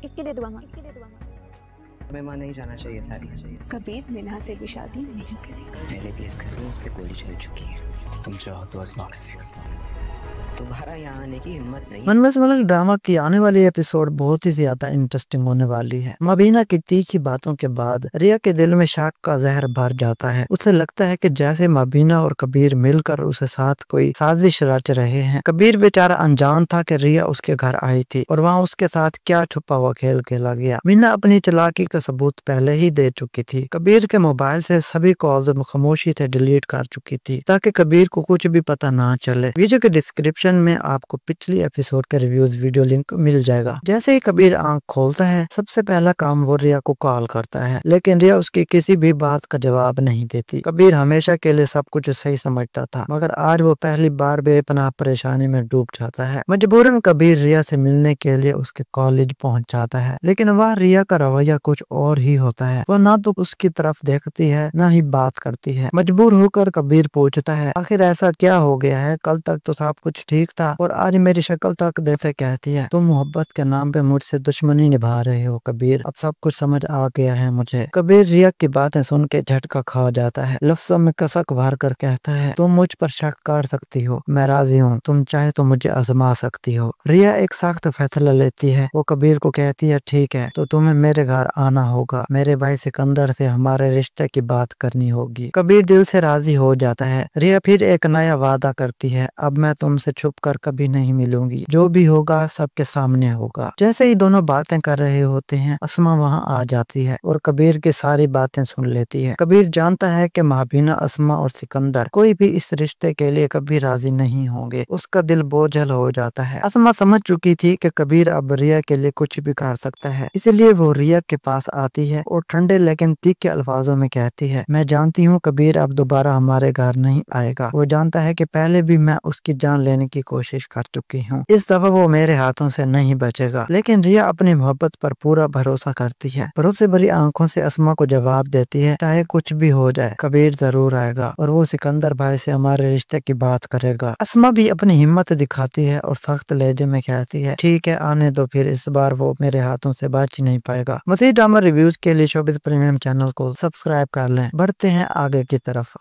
इसके लिए दुआ मांग। हमें वहाँ नहीं जाना चाहिए था। कबीर मिना से भी शादी नहीं करेगा। पहले भी इस घर में उस पर गोली चल चुकी है। तुम चाहो तो आजमा के देखो। तुम्हारा यहाँ आने की हिम्मत नहीं। मनमस मलक ड्रामा की आने वाली एपिसोड बहुत ही ज्यादा इंटरेस्टिंग होने वाली है। मबीना की तीखी बातों के बाद रिया के दिल में शक का जहर भर जाता है। उसे लगता है कि जैसे मबीना और कबीर मिलकर उसे साथ कोई साजिश रच रहे हैं। कबीर बेचारा अनजान था कि रिया उसके घर आई थी और वहाँ उसके साथ क्या छुपा हुआ खेल खेला गया। मीना अपनी चालाकी का सबूत पहले ही दे चुकी थी। कबीर के मोबाइल से सभी कॉल्स खामोशी से डिलीट कर चुकी थी ताकि कबीर को कुछ भी पता ना चले। वीडियो के डिस्क्रिप्शन में आपको पिछली एपिसोड का रिव्यूज वीडियो लिंक मिल जाएगा। जैसे ही कबीर आंख खोलता है सबसे पहला काम वो रिया को कॉल करता है, लेकिन रिया उसकी किसी भी बात का जवाब नहीं देती। कबीर हमेशा के लिए सब कुछ सही समझता था, मगर आज वो पहली बार बेपनाह परेशानी में डूब जाता है। मजबूरन कबीर रिया से मिलने के लिए उसके कॉलेज पहुंच जाता है, लेकिन वह रिया का रवैया कुछ और ही होता है। वो ना तो उसकी तरफ देखती है ना ही बात करती है। मजबूर होकर कबीर पूछता है, आखिर ऐसा क्या हो गया है? कल तक तो सब कुछ ठीक था और आज मेरी शक्ल तक जैसे कहती है तुम मोहब्बत के नाम पे मुझसे दुश्मनी निभा रहे हो। कबीर, अब सब कुछ समझ आ गया है मुझे। कबीर रिया की बातें सुन के झटका खा जाता है। लफ्जों में कसक भर कर कहता है, तुम मुझ पर शक कर सकती हो, मैं राजी हूँ, तुम चाहे तो मुझे आजमा सकती हो। रिया एक सख्त फैसला लेती है। वो कबीर को कहती है, ठीक है तो तुम्हें मेरे घर आना होगा, मेरे भाई सिकंदर से हमारे रिश्ते की बात करनी होगी। कबीर दिल से राजी हो जाता है। रिया फिर एक नया वादा करती है, अब मैं तुमसे छुप कर कभी नहीं मिलूंगी, जो भी होगा सबके सामने होगा। जैसे ही दोनों बातें कर रहे होते हैं अस्मा वहाँ आ जाती है और कबीर की सारी बातें सुन लेती है। कबीर जानता है कि महबीना, अस्मा और सिकंदर कोई भी इस रिश्ते के लिए कभी राजी नहीं होंगे। उसका दिल बोझल हो जाता है। अस्मा समझ चुकी थी कि कबीर अब रिया के लिए कुछ भी कर सकता है, इसलिए वो रिया के पास आती है और ठंडे लेकिन तीखे अल्फाजों में कहती है, मैं जानती हूँ कबीर अब दोबारा हमारे घर नहीं आएगा। वो जानता है कि पहले भी मैं उसकी जान लेने की कोशिश कर चुकी हूँ, इस दफा वो मेरे हाथों से नहीं बचेगा। लेकिन रिया अपनी मोहब्बत पर पूरा भरोसा करती है। भरोसे भरी आंखों से अस्मा को जवाब देती है, चाहे कुछ भी हो जाए कबीर जरूर आएगा और वो सिकंदर भाई से हमारे रिश्ते की बात करेगा। अस्मा भी अपनी हिम्मत दिखाती है और सख्त लहजे में कहती है, ठीक है आने दो, फिर इस बार वो मेरे हाथों से बच ही नहीं पाएगा। मज़ीद ड्रामा रिव्यूज के लिए शोबिज़ प्रीमियम चैनल को सब्सक्राइब कर लें। बढ़ते हैं आगे की तरफ।